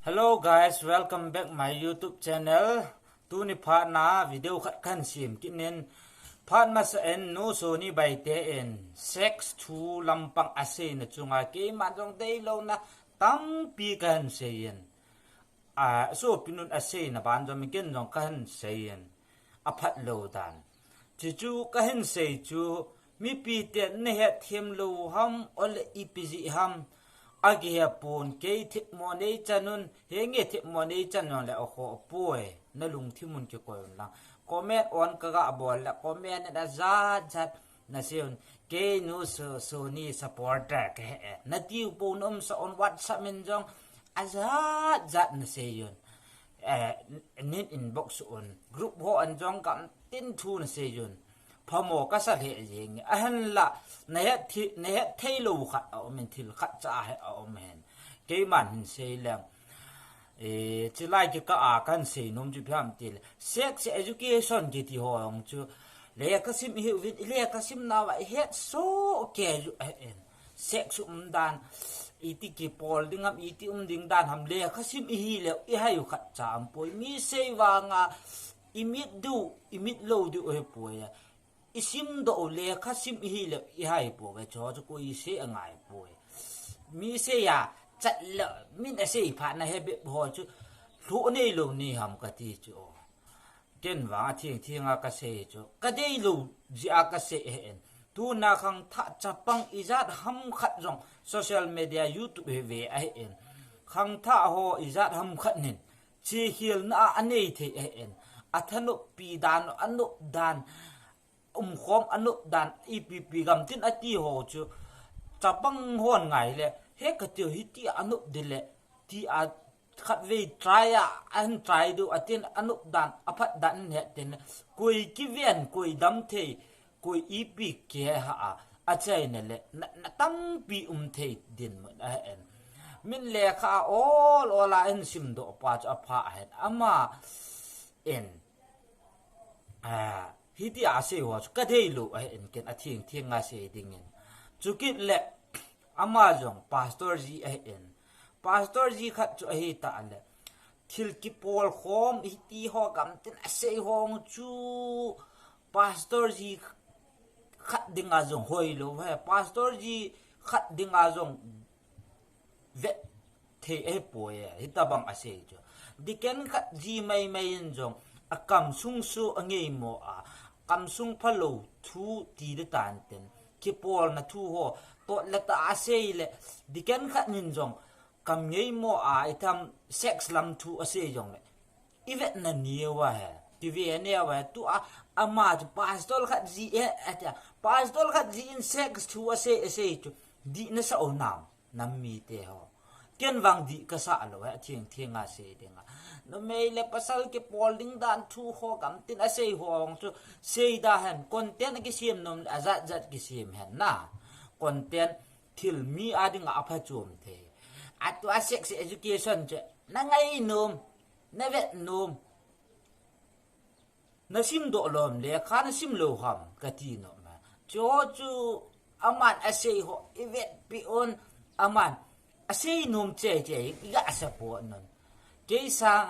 Hello guys, welcome back my YouTube channel. Tu ni pha na video khat khan sim kinen phat ma sa en NuSony Baite Insex thu lampang asei na chunga ke ma jong dei lo na tam pi kan seien. So pinun asei na ban jom ken jong kan seien. Aphat lo dan. Chu kan sei chu mi pi te ne he them lo ham ol ipiji ham agia pon ke thip mo nei chanun henge thip mo nei chanon le okho poe na lung thimun ke ko la comment on ka ga bol la comment na za na seun ke nu so ni supporter ke na tiu pon sa on WhatsApp min jong za na seyun nin inbox on group ho an jong kam tin thu na seyun phamo ka sa he jing ahan la na ya thei lo kha o men thil kha cha he o men ke man se lang chi lai ke ka a kan se nom ju pham til sex education ke ti hong chu le ka sim hi le ka sim na wa he so ke ju en sex dan iti ki pol dingam iti ding dan ham le ka sim hi le I hayu kha cha am poi mi se wa nga imit lo du e poi isim do le kha sim hi le I hai po ga cho ko I se angai po mi se ya chat le min a se pha na he be ho chu lu nei lo ni ham ka ti chu ken wa thieng a ka se chu ka dei lo ji a ka se en tu na khang tha chapang izat ham khat jong social media YouTube ve ai en khang tha ho izat ham khat nin chi hil na anei the en athanu pi dan anu dan khom anu dan ipp gam tin ati ho chu chapang hon ngai le he ka ti hi ti anu dile ti a khat ve try an try do atin anu dan aphat dan he ten koi ki ven koi dam the koi ip ke ha a chai ne le na tam pi the din mo en min le kha all ola en sim do pa cha pha het ama en hiti ase ho ka dei lo ai en ken thieng nga se dingin chukit le amazon pastor ji ai en pastor ji khat chu ai ta le thil ki pol khom hiti ho gam tin ase hong chu pastor ji khat dinga jong hoi lo he pastor ji khat dinga jong ve the e poe hita bang ase chu diken khat ji mai jong akam sung su angei mo kam sung phalo thu ti de tan ten ki pol na thu ho to la ta ase le diken khat nin jong kam ngei mo itam sex lam thu ase jong le ivet na niewa he ti ve ne wa tu ama pastor khat ji ata pastor khat ji in sex thu ase tu di na sa onam nam mi te ho ken wang di ka sa lo ha thieng a se denga no mei le pasal ke polding dan thu ho kam tin a sei hong chu sei da han content ke sim nom azat ki sim han na content thil mi ading a pha chum the atwa sex education che na ngai nom na vet nom na sim do lom le kha na sim lo ham ka ti no ma chu aman a sei ho ivet pi on aman asei nom che ga sa po non ke sang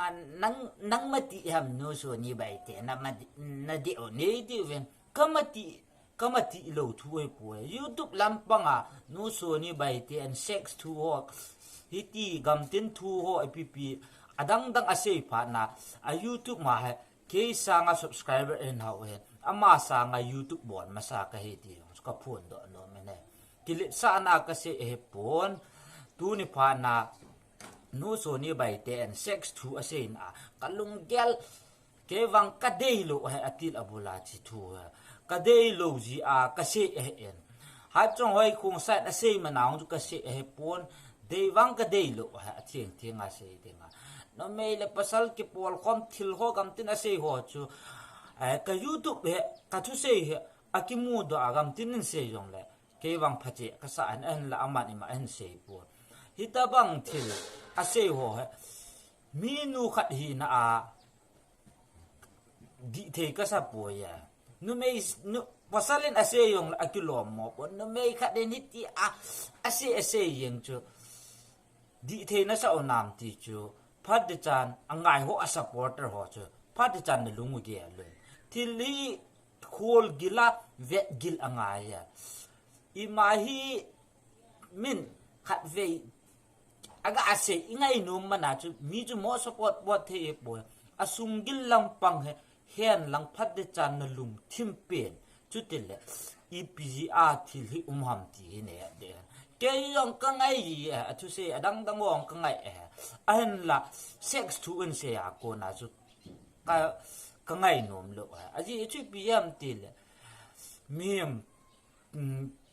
nang mati ham NuSony Baite na di o ne di ven kamati lo thu e po YouTube lampanga NuSony Baite Insex thu ho hiti gam tin thu ho app adang asei pha na a YouTube ma he ke sang a subscriber en ha we ama sang a YouTube bon masa ka he di ka phun do no me ne kilip sa na ka se e pon tu ni pha na NuSony Baite Insex thu ase na kalung gel ke wang ka dei lo he atil abula chi thu ka dei lo ji ka se en ha chong hoi khung sa ase manang ju ka se e pon dei wang ka dei lo ha thieng a se denga no me le pasal ke pol khom thil ho gam tin ase ho chu ka YouTube he ka thu se he akimu do agam tin se yong le ke wang phache ka sa an la aman ima an se pon hita bang thil ase ho mi nu khat hi na di the ka sa po ya nu me nu pasalin ase yong akilom mo pon nu me khat den hiti ase yeng chu di the na sa onam ti chu พัดจานอังไงหัวซัพพอร์เตอร์หัวเจอพัดจานในลุงมือเกี่ยเลยที่ลีคูลกิลาเวกิลอังไงอ่ะอีมาฮีมินขัดเวอากาเสยไงนุ่มมันอาจจะมีจุดมอสปอร์ตวัดเทียบวยอาสุงกิลลังปังเฮียนลังพัดจานในลุงทิมเปลี่ยนจุดเดียวอีพีจีอาร์ที่ที่หัมตีเนี่ยเดียวแกยังกังไงอ่ะทุเสียดังวงกังไงอันละเซ็กซ์ทูอันเสียก่อนนะจุดกังไงนุ่มลูกอาจจะช่วยพยายามตีเลยมี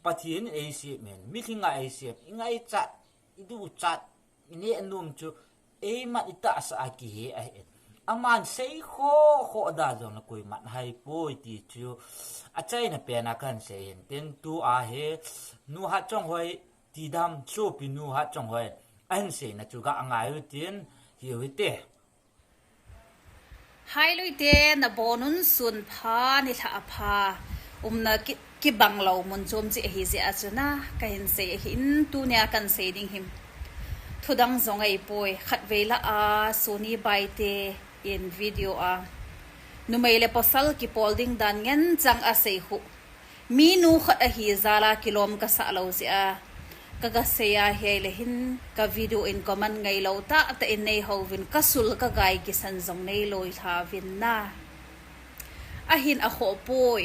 ปะทีนเอเชียมันมีที่ไงเอเชียไงจัดดูจัดนี่นุ่มจูมันอิตาสอากีอามันเสียโคดาจงละคุยมันให้ป่วยตีจูอาใจน่ะเป็นอาการเสียเป็นตัวนูฮัดจงหอยตีดำชูปินูฮัดจงหอยอันเสียน่ะจูก็อ่างไงอยู่ตีนหิวเตะไฮลุยเตนะบอนุนสุนพานิลาพานะกิบังเหล่ามันจมจีฮิเสียจุนะกันเห็นเสียหินตัวเนี่ยกันเสียดิ่งหิมทุดังจงไอป่วยขัดเวลาSony Baiteอินวิดีโอนุไม่เลปอสัลกิปอลดิ้งดันเงินจังอาศัยหุมีนูขัดฮิซาลากิโลมกษัตริย์เราเสียกะเสียเฮลหินกะวิดีโออินก็มันไงเราตาแต่อินในหูวินกะสุลกะไกกิสันจงในลอยทาวินนะหินขอป่วย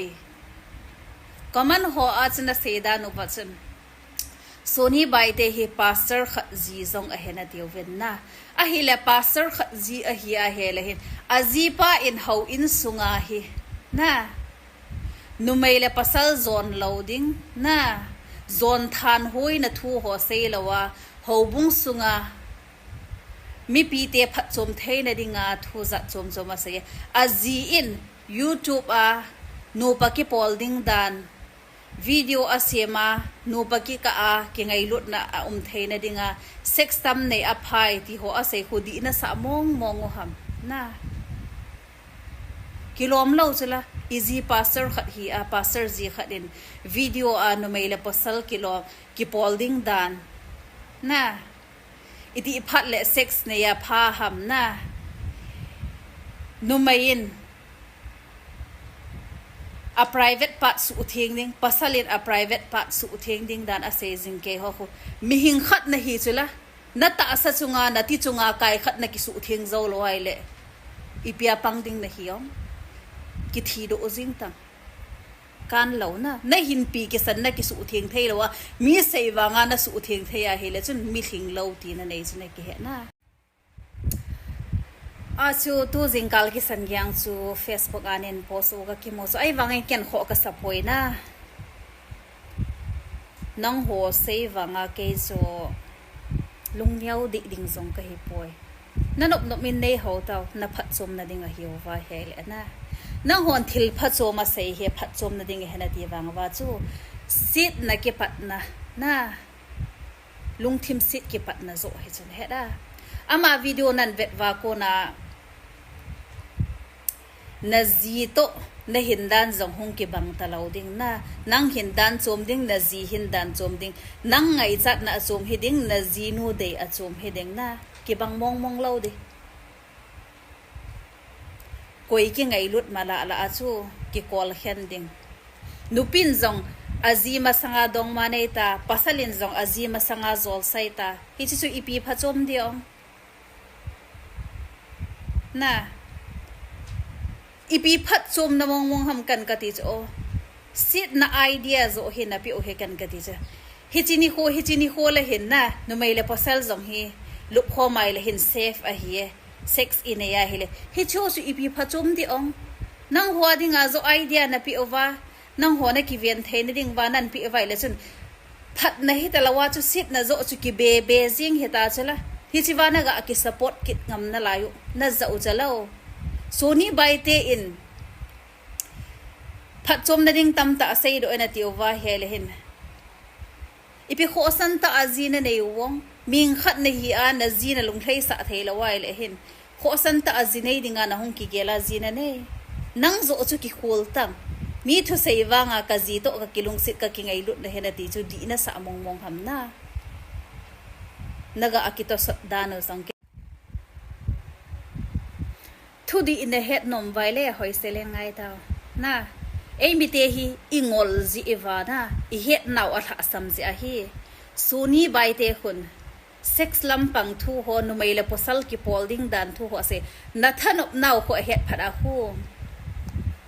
ก็มันหัวอาจจะเสียดานุปัจจุบันSony Baite hi pastor khazi zong ahena diwin na ahile pastor khazi ahele hin azipa in how in sunga hi na numaile pasal zone loading na zone than hoi na thu ho sei lawa hobung sunga mi pite phatchom theina dinga thu za chom choma se azi in YouTube no paki polding dan video asema no paki ka kingai lut na theina dinga sex tam nei aphai ti ho ase khudi na sa mong ham na kilom lo chela easy pastor khat hi pastor ji khatin video no maila posal kilo ki polding dan na iti phat le sex ne ya pha ham na no main a private part su thing ding pasalin a private part su thing ding dan ase jing ke ho mi hing khat na hi chula na ta sa chunga na ti chunga kai khat na ki su thing zo lo ai le ipia pang ding na hiom ki thi do jing tang kan lo na hin pi ki san na ki su thing thei lo wa mi sei wa nga na su thing thei a he le chun mi hing lo ti na nei chune ki he na chu tu jingkal ki san gyang chu Facebook anin post ga ki mo so ai wangai ken kho ka sapoi na nang ho sei wanga ke so lungniau di ding zong ka hi poi nanop no min nei ho taw na phat chom na ding a hiu wa hel na nang hon thil phat choma sei he phat chom na ding he na ti wang wa chu sit na ke pat na lungthim sit ke pat na zo he chen he da ama video nan vet wa ko na zito na hindan zong hung ki bang talaw ding na nang hindan chom ding na zi hindan chom ding nang ngai chat na chom hi ding na zi nu de a chom hi ding na ki bang mong lo de koi ki ngai lut mala la achu ki kol hen ding nupin zong azima sanga dong manei ta pasalin zong azima sanga zol sai ta hi chu ipi pha chom diong na ipi phat chom na mong ham kan ka ti cho sit na idea zo he na pi o he kan ka ti cha hichini ho le hin na no mai le pasal zong hi lup ho mai le hin safe a hi sex in ya hi le hi cho su ipi phat chom di ong nang ho dinga zo idea na pi over nang ho na ki ven thein ding wa nan pi vai le chun phat na hi talawa chu sit na zo chu ki be jing he ta chala hi chi wa na ga ki support kit ngam na layu na za u chalo Sony Baite in phat chom na ding tam ta sei do na ti over he le hin ipi kho san ta azina nei wong ming khat na hi a na zina lung thlei sa thei la wai le hin kho san ta azinei dinga na hung ki gela zina ne nang zo chu ki khul tam mi thu sei wanga ka zi to ka kilung sit ka ki ngai lut na hena ti chu di na sa mong ham na naga akito sa dano sang thu di in the head nom vai le hoi se le ngai tao na ei mi te hi ingol ji ewa na I het naw a tha sam ji a hi suni bai te khun sex lampang thu ho nu mai le posal ki polding dan thu ho se na thanop naw ko het phada hu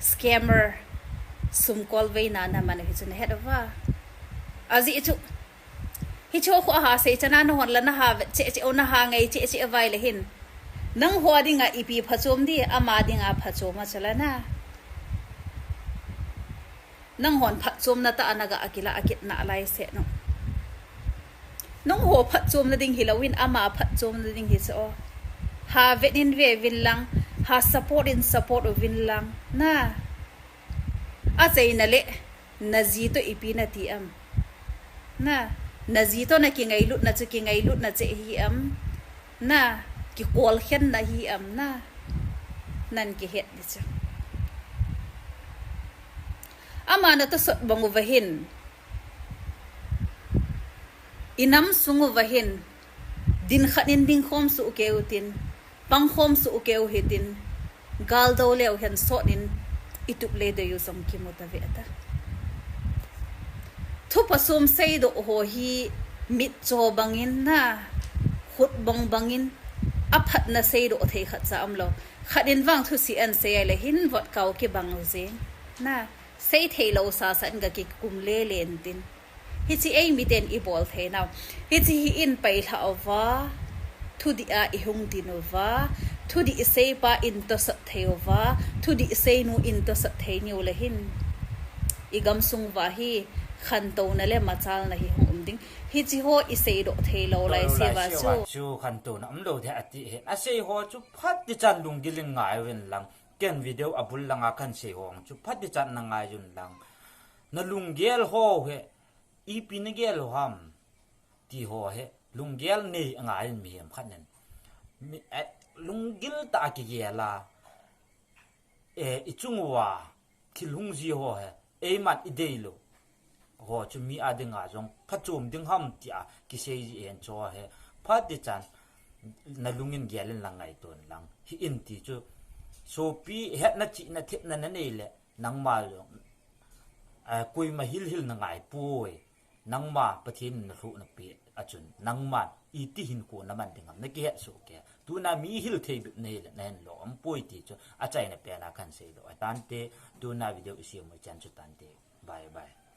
scammer sum kol ve na na man hi chun het wa azi chu hi cho ko ha se chana no hon la na ha che che ona ha ngai che che vai le hin nang ho dinga ipi phachom di ama dinga phachoma chala na nang hon phachom na ta anaga akila ahilchetna lai se no nong ho phachom na ding hilawin ama phachom na ding hi so ha venin ve vin lang ha support win lang na a chei na le na ji to ipi na ti am na ji to na ki ngai lut na chu ki ngai lut na che hi am na ki kol khen na hi am na nan ki het ni chu ama na to sot bangu vahin inam sungu vahin din khanin ding khom su keutin pang khom su keu hitin gal do leo hen so nin itup le de yu som ki mota ve ata thu pasum sei do ho hi mit cho bangin na khut bangin aphat na sei do thei khat cha amlo khatin wang thu si an sei le hin vot kau ki bang ze na sei thei lo sa san ga ki kum le len tin hi chi ei mi ten I bol the now hi chi hi in pai tha wa thu di a I hung din wa thu di sei pa in to sa theu wa thu di sei nu in to sa thei ni le hin I gam sung wa hi khan to na le ma chal na hi hum ding hi chi ho I sei do thei lo lai se wa chu khan to na am lo the ati he asei ho chu phat ti chan lung giling ngai wen lang ken video abul langa kan se hong chu phat ti chan na ngai yun lang na lung gel ho he ipi na gel ham ti ho he lung gel ni ngai mi am khanen lung gil ta ki gela ichungwa thilhung ji ho he e mat I deilo ho chu mi adinga jong phachum ding ham tia ki sei ji en cho he phat ti chan na lungin gelen langai ton lang hi in ti chu so pi het na chi na thip na na nei le nang ma lo koi ma hil na ngai poi nang ma pathin na ru na pi achun nang ma I ti hin ko na man dingam na ke so ke tu na mi hil thei bip nei le nen lo am poi ti chu a chai na pe na kan sei lo tan te tu na video isi mo chan chu tan te bye bye